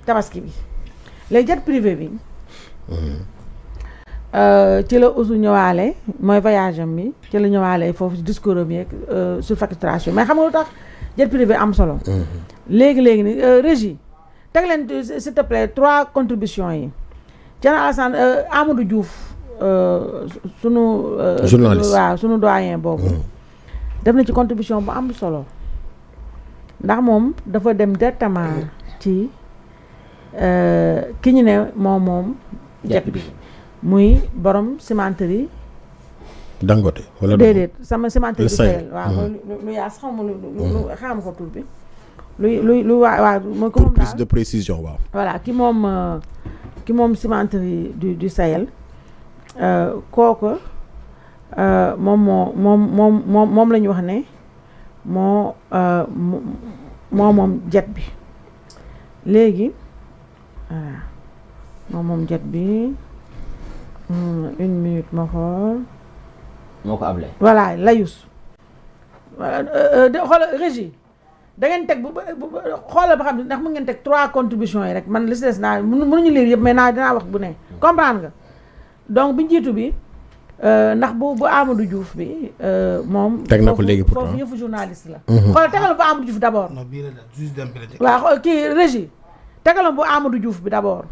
tabaski bi les jet privé bi ci la Oussou ñëwaale mooy voyage am bi ci la ñëwaale foofu discours am yeeg surfacturation mais xam nga lu tax jet privé am solo léegi ni régie teg leen s'il te plaît 3 contributions yi Thierno Alassane Amadou Diouf sunu journaliste waaw sunu doyen boobu def na ci contribution bu am solo ndax moom dafa dem directement ci ki ñu ne moom jet bi muy borom cimenterie Dangote wala déedéet sama cimenterie du Sahel waaw lu yaas xaw ma lu xam ko tur bi lu waaw mooy ko moom daal plus de précision waaw voilà ki moom cimenterie du Sahel kooku moom la ñu wax ne moom jet bi léegi voilà moom jet bi 1 minute ma xool moo ko able voilà layus xoolal régie da ngeen teg bu xoolal ba xam ne ndax mu ngeen teg 3 contributions yi rek man li si des naa mënuñu lire yëpp mais dinaa wax bu ne comprendre nga donc bi njiitu bi ndax bu Amadou Diouf bi moom teg na ko léegi pourtant foofu yëfu journaliste la xoolal tegal bu Amadou Diouf d'abord waaw kii régie tegal bu Amadou Diouf bi d'abord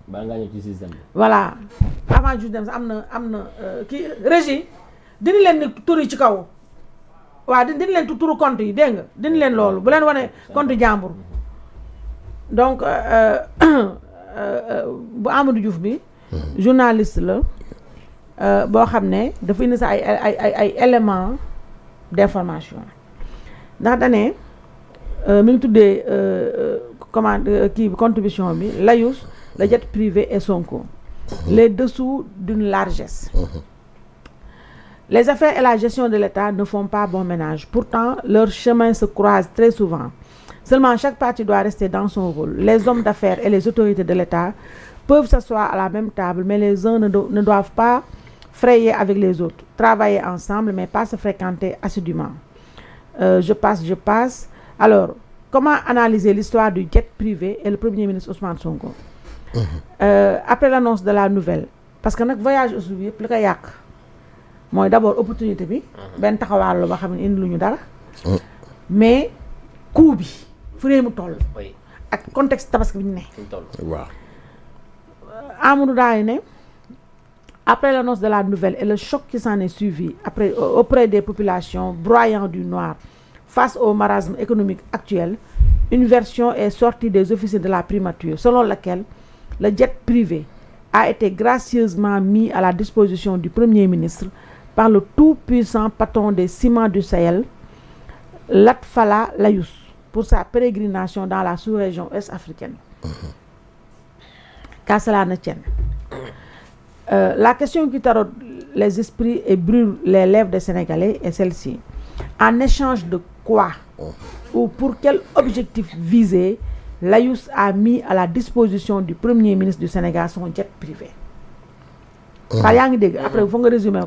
baa ngaa ñëw ci système bi voilà avant juste dem sax am na kii régie dindi leen ni tur yi ci kaw waaw dindi leen turu compte yi dégg nga dindi leen loolu bu leen wane compte jàmbur donc bu Amadou Diouf bi journaliste la boo xam ne dafa indi sa ay éléments d'information ndax dane mi ngi tuddee kii contribution bi layus le jet privé et Sonko les dessous d'une largesse. Les affaires et la gestion de l'État ne font pas bon ménage. Pourtant, leurs chemins se croisent très souvent. Seulement, chaque parti doit rester dans son rôle. Les hommes d'affaires et les autorités de l'État peuvent s'asseoir à la même table, mais les uns ne doivent pas frayer avec les autres. Travailler ensemble, mais pas se fréquenter assidûment. Je passe. Alors, comment analyser l'histoire du jet privé et le Premier ministre Ousmane Sonko? Après l'annonce de la nouvelle, parce que nag voyage aussi bi yëpp li ko yàq mooy d'abord opportunité bi benn taxawaal la ba xam ne indi lu ñu dara mais coût bi fu réew mu toll ak contexte tabaski bi ñu ne waaw Amadou daay ne après l'annonce de la nouvelle et le choc qui s'en est suivi auprès des populations broyant du noir face au marasme économique actuel, une version est sortie des officiers de la primature selon laquelle le jet privé a été gracieusement mis à la disposition du Premier ministre par le tout-puissant patron des ciments du Sahel, Lat Fala Layous, pour sa pérégrination dans la sous-région est-africaine. Qu'à cela ne tienne. La question qui taraude les esprits et brûle les lèvres des Sénégalais est celle-ci. En échange de quoi ou pour quel objectif visé Layous a mis à la disposition du Premier ministre du Sénégal son jet privé. Après, il faut résumer.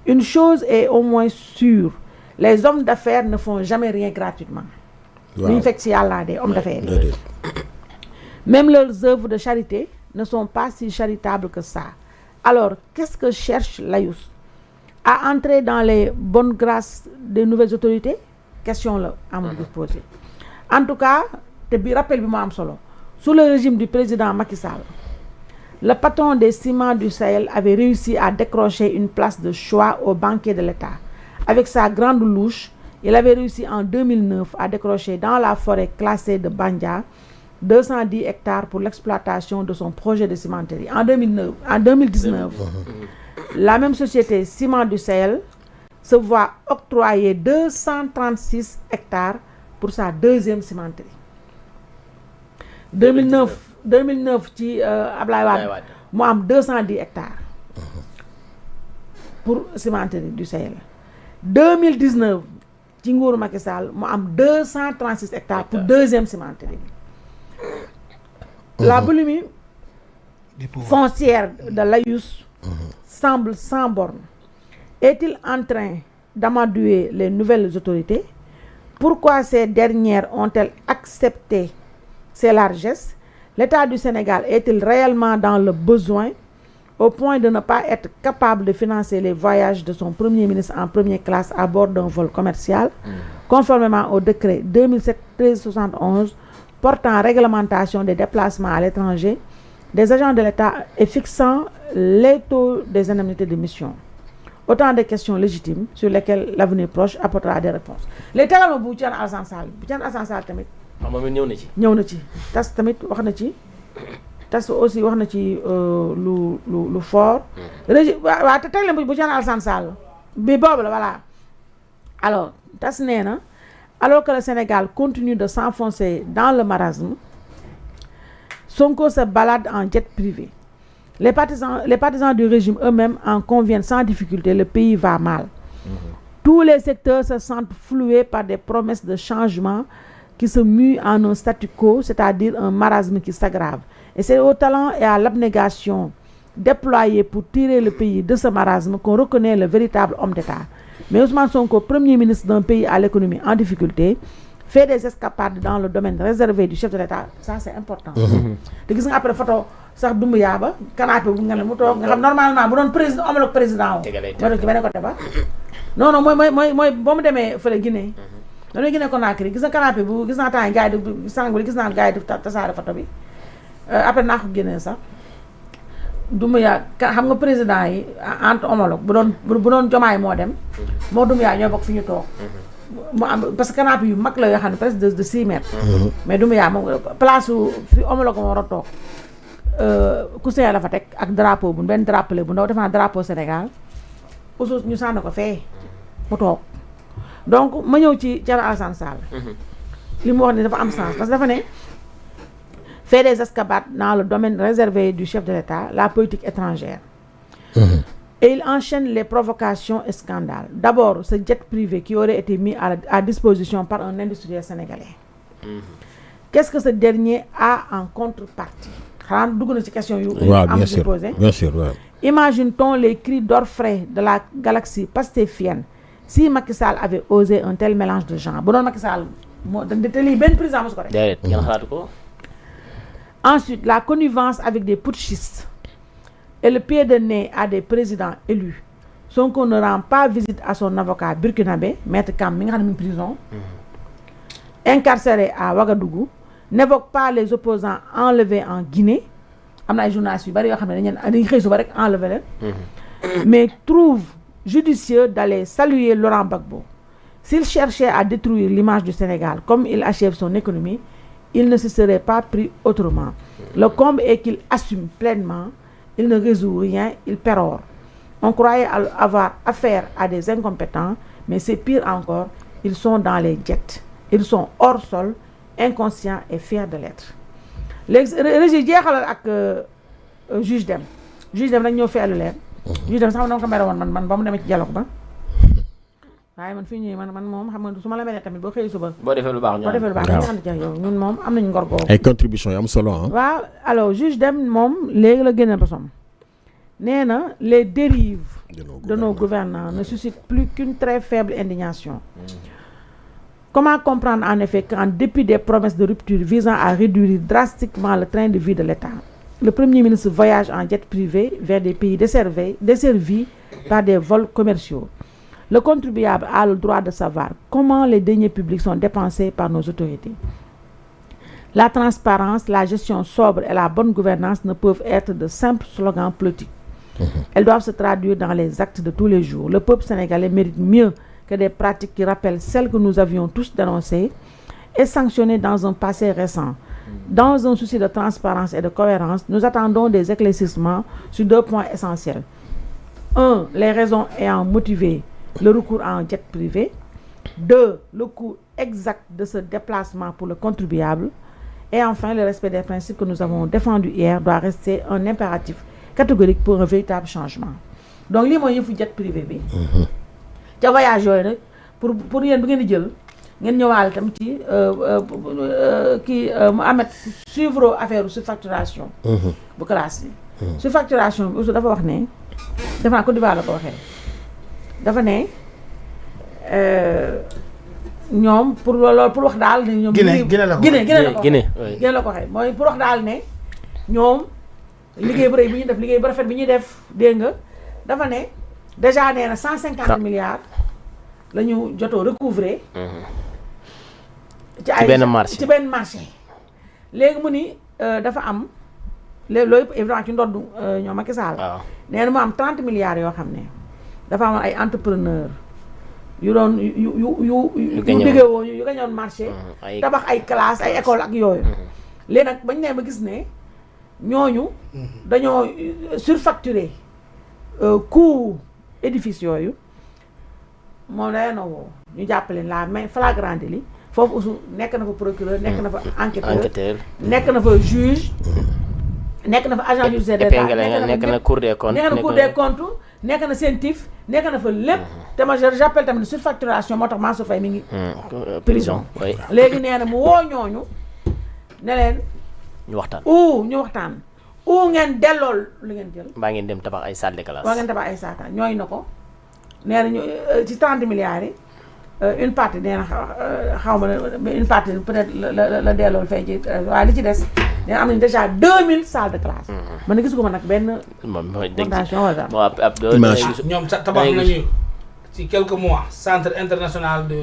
Une chose est au moins sûre, les hommes d'affaires ne font jamais rien gratuitement. Des hommes d'affaires. Même leurs œuvres de charité ne sont pas si charitables que ça. Alors, qu'est-ce que cherche Layous? À entrer dans les bonnes grâces des nouvelles autorités? Question là à me poser. En tout cas, rappelle-moi solo. Sous le régime du président Macky Sall, le patron des ciments du Sahel avait réussi à décrocher une place de choix au banquet de l'État. Avec sa grande louche, il avait réussi en 2009 à décrocher dans la forêt classée de Bandia 210 hectares pour l'exploitation de son projet de cimenterie. En 2019, la même société Ciment du Sahel se voit octroyer 236 hectares pour sa deuxième cimenterie. 2009 ci Ablaye Wade mu am 210 hectares pour cimenterie du Sahel. 2019 ci nguuru Macky Sall mu am 236 hectares pour deuxième cimenterie. La boulimie foncière de Layous semble sans borne. Est-il en train d'amadouer les nouvelles autorités? Pourquoi ces dernières ont-elles accepté ces largesses L'État du Sénégal est-il réellement dans le besoin au point de ne pas être capable de financer les voyages de son Premier ministre en première classe à bord d'un vol commercial, conformément au décret 2007-1371 portant réglementation des déplacements à l'étranger des agents de l'État et fixant les taux des indemnités de mission? Autant de questions légitimes sur lesquelles l'avenir proche apportera des réponses. Les tegal ma bu Thierno Alassane Sall bu Thierno Alassane Sall tamit moom it ñëw na ci. ñëw na ci tas tamit wax na ci tas aussi wax na ci lu fort. waaw te teg leen bu Thierno Alassane Sall bi boobu la voilà. Alors tas nee na alors que le Sénégal continue de s'enfoncer dans le marasme, Sonko se balade en jet privé. Les partisans du régime eux-mêmes en conviennent sans difficulté, le pays va mal. Tous les secteurs se sentent floués par des promesses de changement qui se muent en un statu quo, c'est-à-dire un marasme qui s'aggrave. Et c'est au talent et à l'abnégation déployés pour tirer le pays de ce marasme qu'on reconnaît le véritable homme d'État. Mais Ousmane Sonko, Premier ministre d'un pays à l'économie en difficulté, fait des escapades dans le domaine réservé du chef de l'État. Ça, c'est important. te gis nga après photo sax Doumbouya ba canapé bu nga ne mu toog nga xam normalement bu doon président homologue président moo doon ci beneen côté ba non mooy ba mu demee fële Guinée dañuy Guinée Conakry gis nga canapé bu gis naa temps yi gars yi di sànq gis naa gars yi di tasaare photo bi après naa ko génnee sax Doumbouya xam nga président yi entre homologue bu doon Diomaye moo dem moo Doumbouya ñoo bokk fi ñu toog mu am parce que canapé yu mag la yoo xam ne presque de 6 mètres. mais Doumbouya moom place fi homologue moo war a toog coussin la fa teg ak drapeau bu benn drapeau bu ndaw def naa drapeau Sénégal usus ñu sànni ko fee mu toog donc ma ñëw ci Thierno Alassane Sall li mu wax ni dafa am sens parce que dafa ne fait des escapades dans le domaine réservé du chef de l'État, la politique étrangère. Et il enchaîne les provocations et scandales. D'abord, ce jet privé qui aurait été mis à disposition par un industriel sénégalais. Qu'est-ce que ce dernier a en contrepartie? Bien sûr. Imagine-t-on les cris d'orfraie de la galaxie pastéfienne si Macky Sall avait osé un tel mélange de genres? Bon, Macky Sall, ensuite, la connivence avec des putschistes et le pied de nez à des présidents élus. Sonko ne rend pas visite à son avocat burkinabé, Maître Kam, en prison, incarcéré à Ouagadougou, n'évoque pas les opposants enlevés en Guinée, mais trouve judicieux d'aller saluer Laurent Gbagbo. S'il cherchait à détruire l'image du Sénégal comme il achève son économie, il ne se serait pas pris autrement. Le comble est qu'il assume pleinement, il ne résout rien, il pérore. On croyait avoir affaire à des incompétents, mais c'est pire encore, ils sont dans les jets. Ils sont hors sol, inconscients et fiers de l'être. Régis jeexalal ak juge Dème nag ñoo feelu leen juge Dème sax dama ko mere woon man ba mu demee ci dialogue ba waaye man fii ñëwee man moom xam nga su ma la meree tamit boo xëyee suba boo defee lu baax ñu xam ne yow ñun moom am nañu ngor googu ay contribution yu am solo ah. waaw alors juge Dème moom léegi la génne bosom nee na les dérives de nos gouvernants ne suscitent plus qu'une très faible indignation. Comment comprendre en effet qu'en dépit des promesses de rupture visant à réduire drastiquement le train de vie de l'État, le Premier ministre voyage en jet privé vers des pays desservis par des vols commerciaux? Le contribuable a le droit de savoir comment les deniers publics sont dépensés par nos autorités. La transparence, la gestion sobre et la bonne gouvernance ne peuvent être de simples slogans politiques. Elles doivent se traduire dans les actes de tous les jours. Le peuple sénégalais mérite mieux que des pratiques qui rappellent celles que nous avions tous dénoncées et sanctionnées dans un passé récent. Dans un souci de transparence et de cohérence, nous attendons des éclaircissements sur 2 points essentiels. 1. Les raisons ayant motivé le recours à un jet privé. 2. Le coût exact de ce déplacement pour le contribuable. Et enfin, le respect des principes que nous avons défendus hier doit rester un impératif catégorique pour un véritable changement. Donc, li moy yëfu jet privé bi. Ca voyage yooyu nag pour yéen bu ngeen di jël ngeen ñëwaale tam ci mu amet suivre affaire surfacturation bu classe bi surfacturation bi aussi dafa wax ne dafa naa Côte d'Ivoire la ko waxee dafa ne ñoom pour loolu pour wax daal ne ñoom. Guinée la ko Guinée la ko waxee mooy pour wax daal ne ñoom liggéey bu rëy bi ñuy def liggéey bu rafet bi ñuy def dégg nga dafa ne déjà nee na 150 milliards la ñu jotoo recouvrer. ci benn marché léegi mu ni dafa am loolu évidemment ci ndoddu ñoom Macky Sall. waaw nee na mu am 30 milliards yoo xam ne dafa amoon ay entrepreneur yu doon yu diggee woon yu gañoon marché tabax ay classe ay école ak yooyu léegi nag bañ ne ma gis ne ñooñu dañoo surfacturé coût édifice yooyu moom day na woo ñu jàppale la main flagrant délit foofu aussi nekk na fa procureur nekk na fa enquêteur nekk na fa juge nekk na fa agent judiciaire d'État nekk na cour des comptes nekk na CENTIF nekk na fa lépp te ma j'appelle tamit surfacturation moo tax Mansour Faye mi ngi prison léegi nee na mu woo ñooñu ne leen ñu waxtaan ngeen dellool lu ngeen jël mbaa ngeen dem tabax ay salle de classe ngeen tabax ay salle ñooy na ko nee na ñu ci 30 milliards yi une partie nee na xaw ma une partie peut-être la dellool fay ci waaye li ci des nee na am nañu déjà 2000 salles de classe man na gisuguma nag benn fondation wala ñoom tabax nañu ci quelques mois centre international de